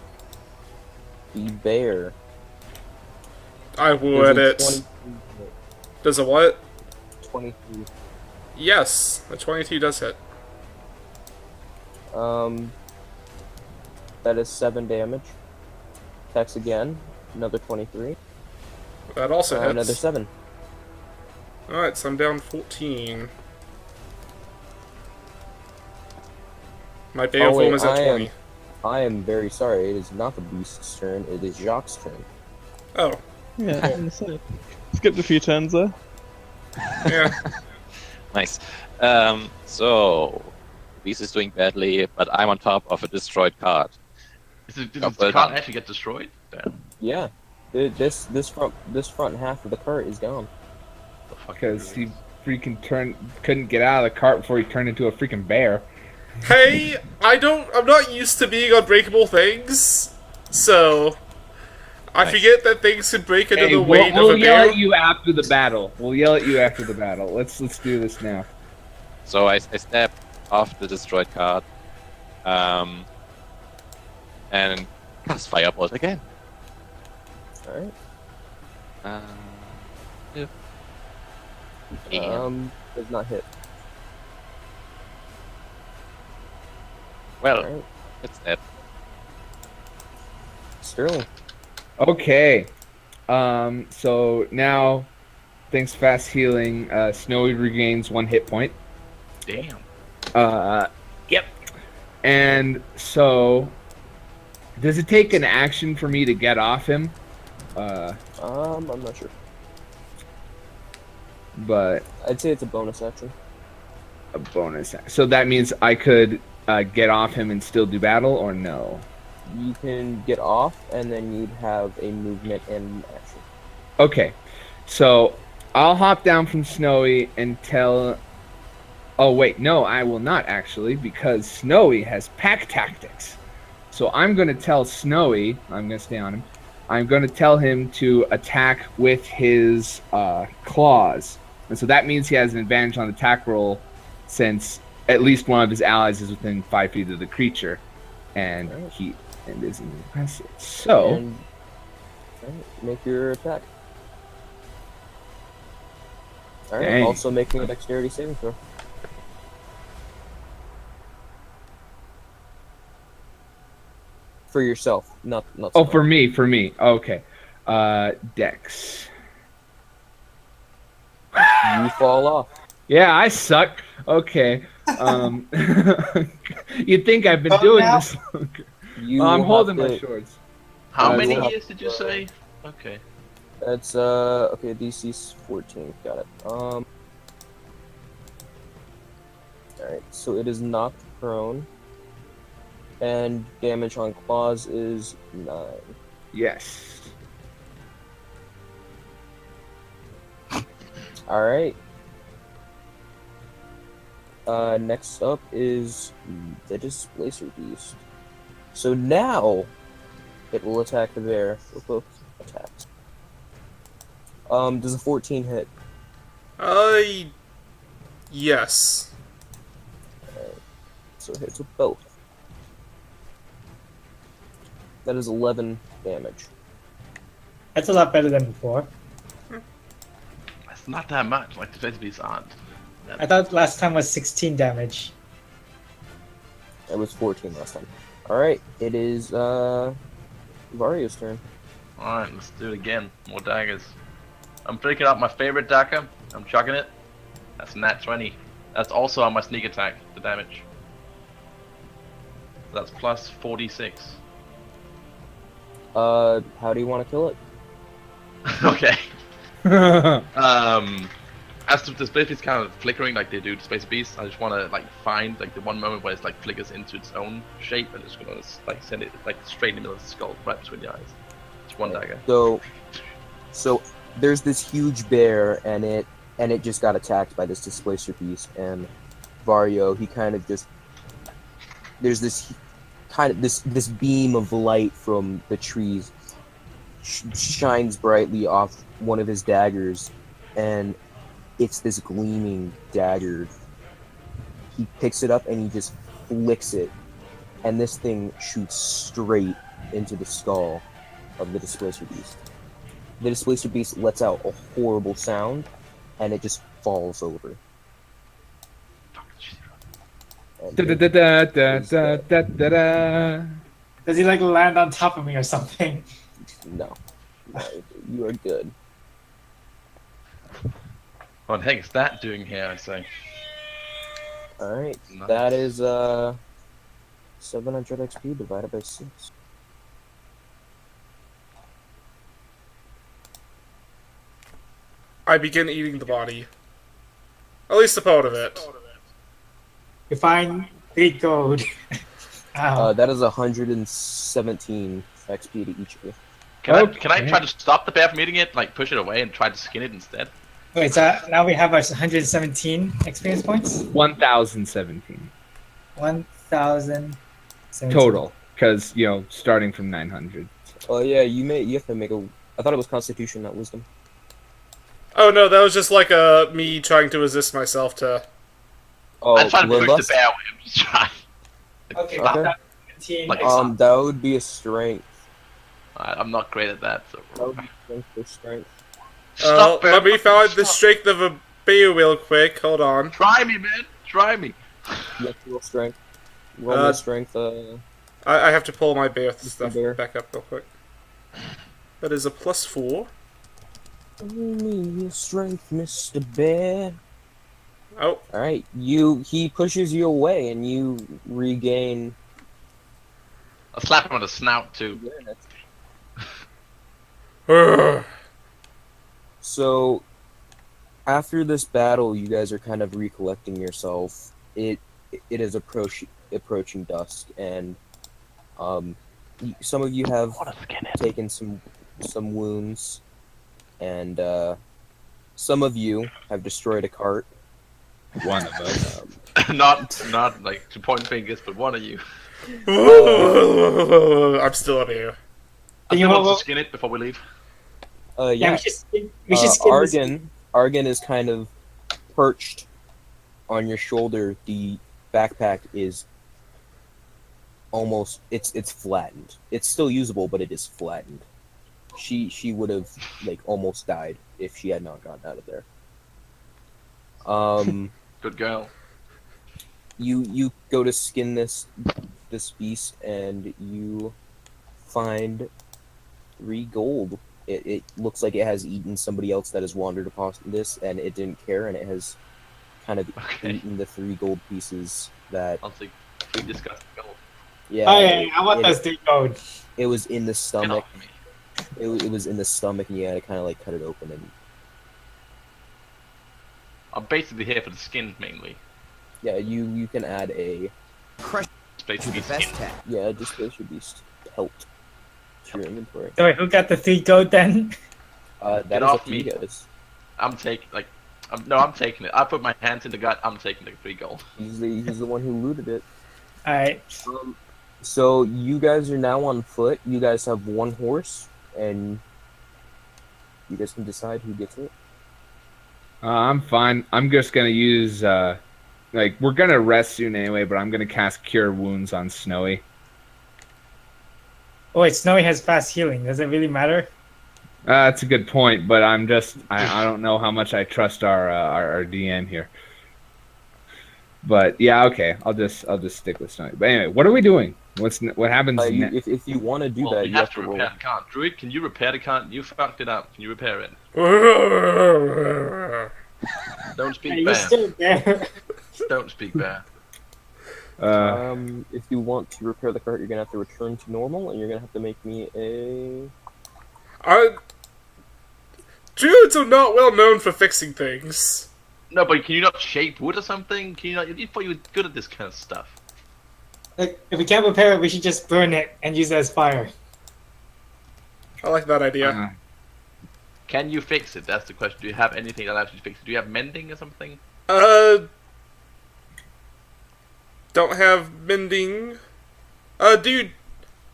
the bear. I would it. Does a what? 23. Yes, a 22 does hit. That is 7 damage. Attacks again. Another 23. That also hits. Another 7. Alright, so I'm down 14. My Bear form is at 20. I am very sorry. It is not the beast's turn. It is Jacques' turn. Oh, Yeah, skipped a few turns there. yeah. Nice. So Beast is doing badly, but I'm on top of a destroyed card. Did Oh, the well cart done. actually get destroyed? Damn. Yeah. This front half of the cart is gone. The fuck Because he freaking couldn't get out of the cart before he turned into a freaking bear. Hey, I'm not used to being on breakable things, so I Nice. forget that things can break under Hey, the weight we'll of a yell bear. at you after the battle. We'll yell at you after the battle. Let's do this now. So I step off the destroyed card, and cast Firebolt again. Alright. Yeah. And, Does not hit. well, Alright. it's dead. Sterling. Okay. So now, thanks to fast healing, Snowy regains 1 hit point. Damn. Yep. And so, does it take an action for me to get off him? I'm not sure. But I'd say it's a bonus action. a bonus. So that means I could get off him and still do battle, or no? You can get off, and then you'd have a movement and action. Okay. So I'll hop down from Snowy and tell. Oh wait, no, I will not actually, because Snowy has pack tactics. So I'm going to tell Snowy. I'm going to stay on him. I'm going to tell him to attack with his claws. And so that means he has an advantage on the attack roll since at least one of his allies is within 5 feet of the creature. And he is impressive. So, And make your attack. Alright, Dang. also making a dexterity saving throw. For yourself, not oh, for me. Okay. Dex. you fall off. Yeah, I suck. Okay. You'd think I've been doing now? this longer. You I'm have holding to- my shorts. How Uh, many we'll have years did you say? Okay. That's okay, DC's 14. Got it. Alright, so it is knocked prone. And damage on claws is 9. Yes. Alright. Next up is the Displacer Beast. So now it will attack the bear with both attacks. Does a 14 hit? Yes. So it hits with both. That is 11 damage. That's a lot better than before. That's not that much. Like the Face Beasts aren't. I thought last time was 16 damage. It was 14 last time. Alright, it is Vario's turn. Alright, let's do it again. More daggers. I'm picking up my favorite dagger. I'm chucking it. That's nat 20. That's also on my sneak attack, the damage. That's plus 46. How do you want to kill it? Okay. As the Space Beast kind of flickering like they do to Space Beast, I just want to like find like the one moment where it's like flickers into its own shape and just gonna like send it like straight in the middle of the skull, right between the eyes. Just one dagger. So there's this huge bear, and it just got attacked by this displacer beast, and Vario, he kind of just, there's this this beam of light from the trees shines brightly off one of his daggers, and it's this gleaming dagger. He picks it up and he just flicks it, and this thing shoots straight into the skull of the displacer beast. The displacer beast lets out a horrible sound, and it just falls over. And Da, da, da, da, da, da, da, da, da. Does he like land on top of me or something? no, you are good. What the heck is that doing here, I say? All right, Nice. that is 700 XP divided by 6. I begin eating the body. At least a part of it. You find 3 gold. Ow. That is 117 XP to each of you. Can I Okay. try to stop the bear from eating it? Like push it away and try to skin it instead? Wait, so now we have our 117 experience points? 1,017 1,017. total, because starting from 900. Oh yeah, you have to make a. I thought it was Constitution, not Wisdom. Oh no, that was just like me trying to resist myself to. Oh, I try to push the Bloodlust? bear away. I'm just trying. Okay, Okay. 1,017. Like, That would be a strength. I'm not great at that. That So. would be strength for strength. Stop, bear. Let me find the Stop. strength of a bear real quick. Hold on. Try me, man. Try me. You have to roll strength. Roll Uh, me strength. I have to pull my bear stuff Bear. back up real quick. That is a +4. Roll me your strength, Mr. Bear. Oh, All right, he pushes you away, and you regain I'll slap him on the snout too. awareness. Urgh. So, after this battle, you guys are kind of recollecting yourself. It is approaching dusk, and some of you have taken some wounds, and some of you have destroyed a cart. One of us. not like to point fingers, but one of you. I'm still here. I You still know want to what? skin it before we leave. Yeah, Yeah, we should skip this. Argon is kind of perched on your shoulder. The backpack is almost it's flattened. It's still usable, but it is flattened. She would have almost died if she had not gotten out of there. Good girl. You go to skin this beast, and you find 3 gold. It looks like it has eaten somebody else that has wandered upon this, and it didn't care, and it has kind of Okay. eaten the 3 gold pieces that. I'll take 3 disgusting gold. Yeah, Oh yeah, I want it, those 3 gold. it was in the Get stomach. off me. It was in the stomach, and you had to kind of cut it open, and I'm basically here for the skin mainly. yeah, you can add a It's basically skin. displacer beast pelt to your inventory. So wait, who got the 3 gold then? That Get is off up to you me. guys. I'm taking I'm taking it. I put my hands in the gut. I'm taking the 3 gold. He's the one who looted it. Alright. So you guys are now on foot. You guys have 1 horse, and you guys can decide who gets it. I'm fine. I'm just gonna use we're gonna rest soon anyway, but I'm gonna cast Cure Wounds on Snowy. Oh wait, Snowy has fast healing. Does it really matter? That's a good point, but I don't know how much I trust our DM here. But yeah, okay, I'll just stick with Snowy. But anyway, what are we doing? What happens next? If you want to do Well, that, you you have to roll. repair the cart. Druid, can you repair the cart? You fucked it up. Can you repair it? Don't Are speak you bear. still there? Don't speak bear. If you want to repair the cart, you're gonna have to return to normal, and you're gonna have to make me a. Druids are not well known for fixing things. No, but can you not shape wood or something? Can you not? You thought you were good at this kind of stuff. Like, if we can't repair it, we should just burn it and use it as fire. I like that idea. Can you fix it? That's the question. Do you have anything that allows you to fix it? Do you have mending or something? Don't have mending. Dude,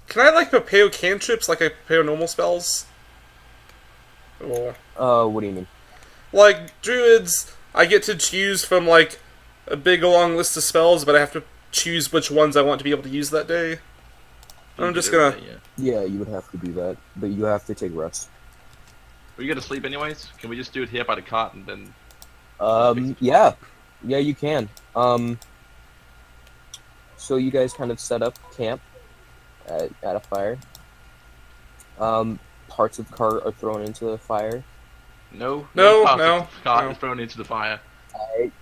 can I like prepare cantrips like I prepare normal spells? Or What do you mean? like druids, I get to choose from like a big long list of spells, but I have to choose which ones I want to be able to use that day. I'm just gonna. Yeah, you would have to do that, but you have to take rest. We gotta sleep anyways. Can we just do it here by the cart and then? Yeah, you can. So you guys kind of set up camp at a fire. Parts of the cart are thrown into the fire. No. No, parts no, of the cart no. is thrown into the fire. Alright.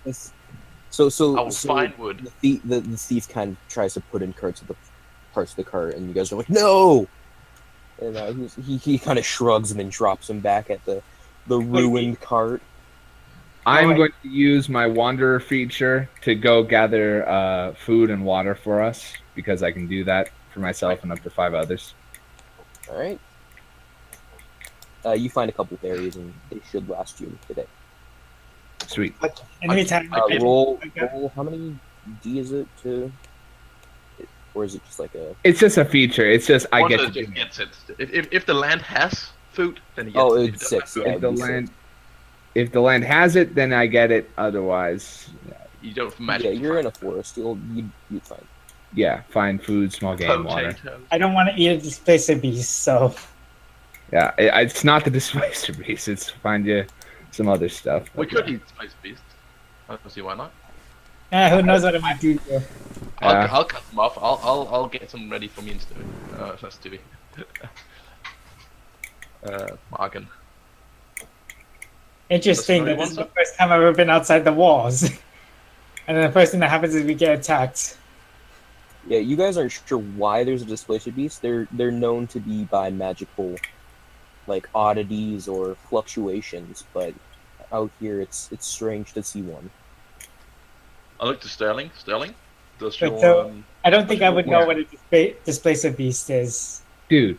So I will find wood. The thief kind of tries to put in parts of the cart, and you guys are like, no! And he kind of shrugs and then drops him back at the ruined cart. I'm going to use my wanderer feature to go gather food and water for us, because I can do that for myself and up to 5 others. Alright. You find a couple berries, and they should last you today. Sweet. In the meantime, Roll. How many D is it to? Or is it just like a? It's just a feature. It's just I get Wanderer to just do it. gets it. If the land has food, then he gets Oh, it. If it's it doesn't have 6. food, Yeah, If the it'd be 6. land, if the land has it, then I get it. Otherwise, you don't Yeah, magically you're in find a forest. You'd find. yeah, find food, small game, water. potatoes. I don't want to eat a displacer beast, so Yeah, it's not the displacer beast. It's find you some other stuff. We But, could yeah. eat spice beast. I don't see why not. who knows what it might do to you. I'll cut them off. I'll get some ready for me and Stewie. That's Stewie. Margan. Interesting That's that this is very the first time I've ever been outside the walls. And then the first thing that happens is we get attacked. Yeah, you guys aren't sure why there's a displacer beast. They're known to be by magical, like oddities or fluctuations, but out here it's strange to see one. I look to Sterling. Sterling, does But your so- I don't think I would know Yeah. what a displacer beast is. Dude.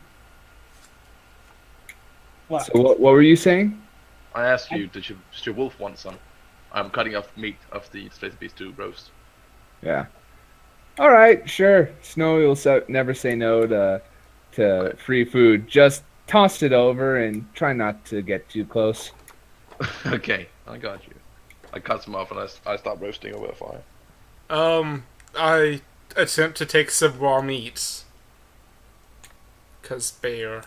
What? So what were you saying? I asked you, does your wolf want some? I'm cutting off meat of the displacer beast to roast. Yeah. All right, sure. Snowy will never say no to free food. Just toss it over and try not to get too close. Okay, I got you. I cut some off and I start roasting over the fire. I attempt to take some raw meat. 'Cause bear.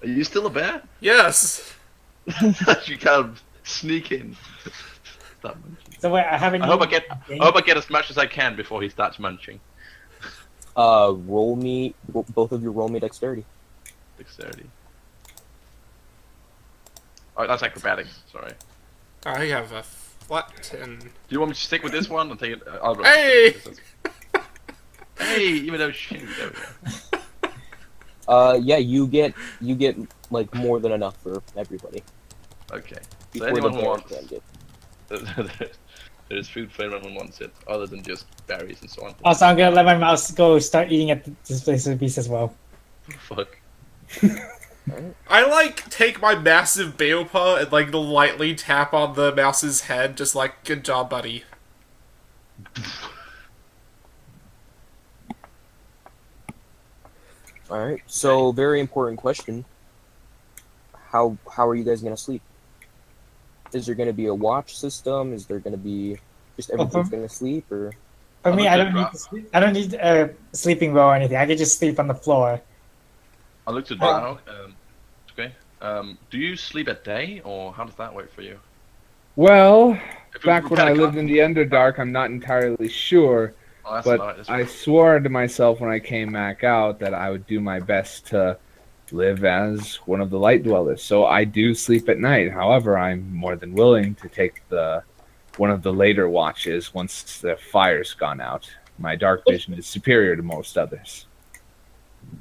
Are you still a bear? Yes! You kind of sneak in. Start munching. So wait, I haven't. I hope I eaten get anything. I hope I get as much as I can before he starts munching. Roll me. Both of you roll me dexterity. Dexterity. Oh, that's acrobatics. Sorry. I have a flat 10. Do you want me to stick with this one? I'll take it. I'll roll Hey! Hey, even though shit. There we go. Yeah, you get like more than enough for everybody. Okay. So Before anyone the who bear wants, can get. there's food for anyone who wants it, other than just berries and so on. Also, I'm gonna let my mouse go start eating at the displacer beast as well. Fuck. I like take my massive bear paw and like lightly tap on the mouse's head, just like, good job, buddy. All right. So, very important question. How are you guys gonna sleep? Is there gonna be a watch system? Is there gonna be just everything's gonna sleep, or? For I'm me, a I good don't need drop. to sleep. I don't need a sleeping row or anything. I can just sleep on the floor. I looked at Drow. Okay. Do you sleep at day, or how does that work for you? Well, If we back when had a I lived con- in the Underdark, I'm not entirely sure, Oh, that's but alright, that's I fine. swore to myself when I came back out that I would do my best to live as one of the light dwellers. So I do sleep at night. However, I'm more than willing to take one of the later watches once the fire's gone out. My dark vision is superior to most others.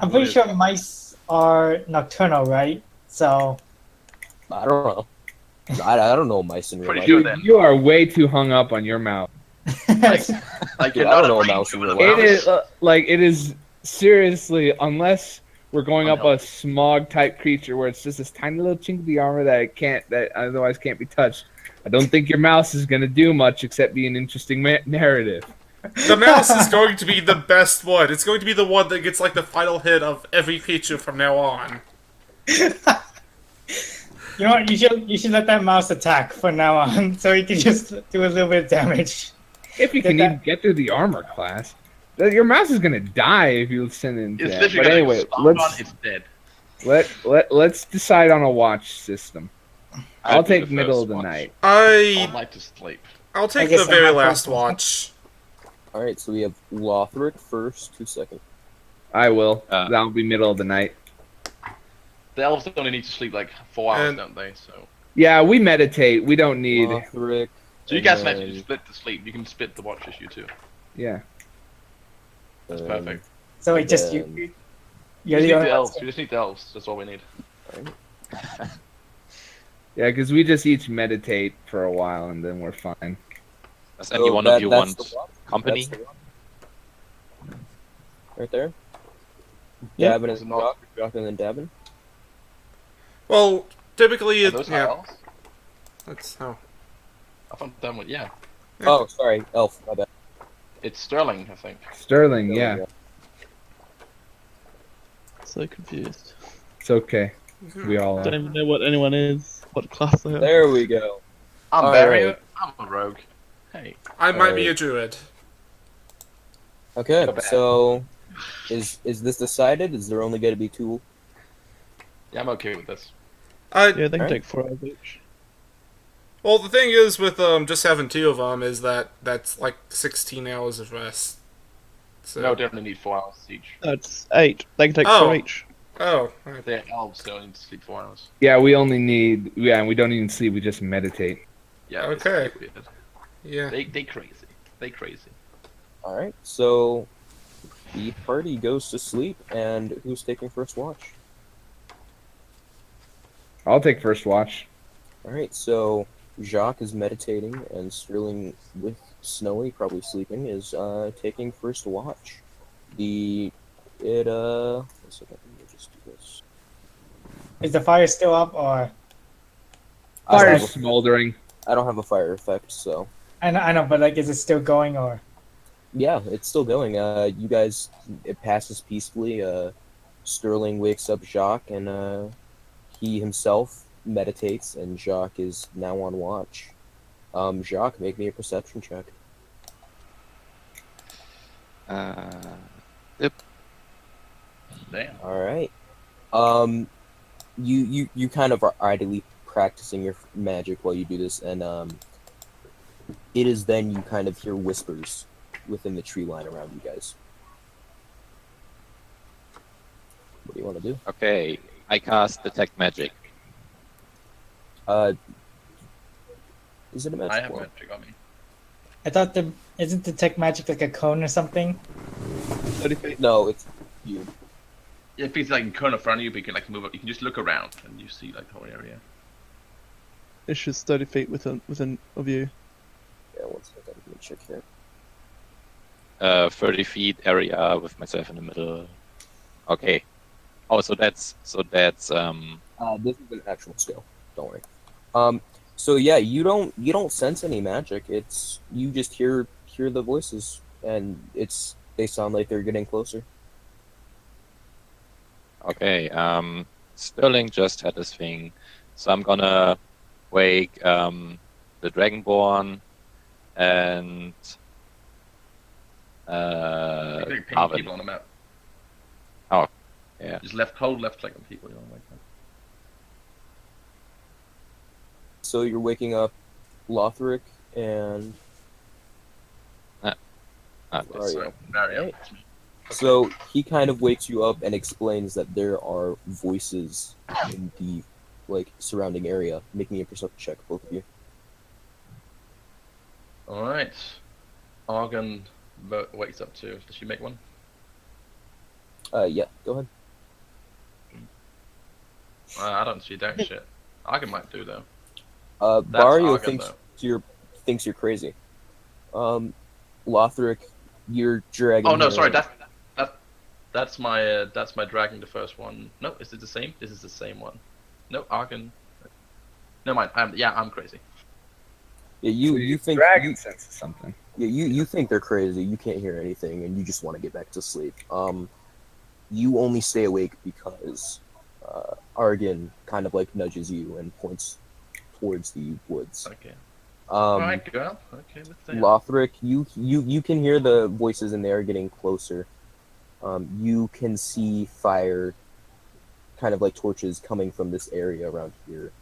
I'm pretty sure mice are nocturnal, right? So I don't know. I don't know mice in real Pretty life. sure Dude, then. you are way too hung up on your mouth. Like Dude, you're I not don't know a a mouse ranger in with real a life. It mouse. is it is seriously, unless We're going up a smog type creature where it's just this tiny little chink of the armor that otherwise can't be touched. I don't think your mouse is gonna do much except be an interesting narrative. The mouse is going to be the best one. It's going to be the one that gets like the final hit of every creature from now on. You know what? You should let that mouse attack from now on, so he can just do a little bit of damage. If you can even get through the armor class, your mouse is gonna die if you send it into It's that. literally But gonna anyway, spawn on, it's dead. let's decide on a watch system. I'll do the take middle first of the watch. night. I'd like to sleep. I'll take I guess the very I'm not last first. watch. All right, so we have Lothric first, 2 seconds. I will. Uh, That'll be middle of the night. The elves only need to sleep like 4 hours, And- don't they? So Yeah, we meditate. We don't need. Lothric. you and guys can then, actually split the sleep. You can split the watches, you two. Yeah. That's um, perfect. So it just then- We you're just the need only the one elves. We just need the elves. That's all we need. Yeah, because we just each meditate for a while and then we're fine. Does So any one that- of you that's want the watch. company? That's the watch. Right there? Yeah. Davin Is it and not- Jock, and then Davin. Well, typically, Are it, those yeah. elves? That's how. I thought that one. Yeah, Yeah. Oh, sorry, Elf, my bad. it's Sterling, I think. Sterling, yeah. So confused. It's okay. We all Don't are. even know what anyone is. What class they are. There we go. I'm All Barry. right. I'm a rogue. Hey, I might be Alright. a druid. Okay, Go back. so is this decided? Is there only going to be 2? yeah, I'm okay with this. Yeah, they can Alright. take 4 hours each. Well, the thing is with just having 2 of them is that that's like 16 hours of rest. So. No, they only need 4 hours each. That's 8. They can take Oh. 4 each. Oh, alright. They're elves. They only need to sleep 4 hours. Yeah, we only need. Yeah, we don't even sleep. We just meditate. Yeah. it's Okay. weird. Yeah. They crazy. They crazy. All right, so the party goes to sleep, and who's taking first watch? I'll take first watch. All right, so Jacques is meditating, and Sterling, with Snowy probably sleeping, is taking first watch. One second, let me just do this. Is the fire still up, or I don't Fire's have a- smoldering. I don't have a fire effect, so I know, but like, is it still going, or yeah, it's still going. You guys, it passes peacefully. Sterling wakes up Jacques, and he himself meditates, and Jacques is now on watch. Jacques, make me a perception check. Damn. All right. You kind of are idly practicing your magic while you do this, and it is then you kind of hear whispers within the tree line around you guys. What do you want to do? Okay, I cast Detect Magic. Is it a magic I have wand? magic on me. I thought isn't detect magic like a cone or something? 30 feet. No, it's you. Yeah, if it's like in corner in front of you, but you can like move up. You can just look around and you see like the whole area. It's just 30 feet within of you. Yeah, one second. Let me check here. 30 feet area with myself in the middle. Okay. Oh, so that's This is an actual skill. Don't worry. So yeah, you don't sense any magic. It's you just hear the voices, and they sound like they're getting closer. okay. Sterling just had this thing, so I'm gonna wake the Dragonborn and You can ping Arvin. people on the map. Oh, yeah. Just hold left click on people. You don't like that. So you're waking up Lothric and Ah, Where yes. are you? So, Mario. Right. So he kind of wakes you up and explains that there are voices in the surrounding area. Make me a perception check, both of you. All right. Argon wakes up too. Does she make one? Yeah, go ahead. I don't see that shit. Argon might do though. That's Barrio Argon, thinks you're crazy. Lothric, you're dragging. Oh no, her- sorry. That's That's my dragon, the first one. No, is it the same? This is the same one. No, Argon. No mind. I'm crazy. Yeah, So you think dragon senses something. Yeah, you think they're crazy. You can't hear anything, and you just want to get back to sleep. You only stay awake because Argon kind of like nudges you and points towards the woods. Okay. Alright, girl. Okay, let's stay up. Lothric, you can hear the voices and they are getting closer. You can see fire, kind of like torches coming from this area around here,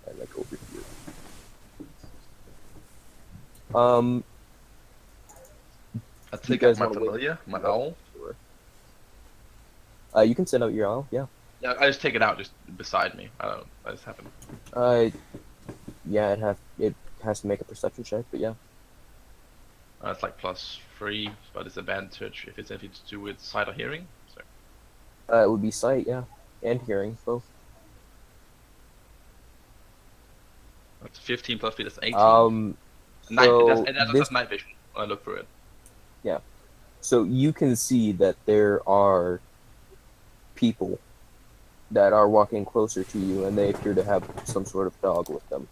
and like over here. I you take guys out my wanna wait? familiar, my owl. Sure. You can send out your owl, yeah. Yeah, I just take it out just beside me. I just happen. Yeah, it has to make a perception check, but yeah. It's like +3, but it's advantage if it's anything to do with sight or hearing. So It would be sight, yeah, and hearing both. that's 15 + 3, that's 18. So That's this, night vision when I look through it. so you can see that there are people that are walking closer to you, and they appear to have some sort of dog with them.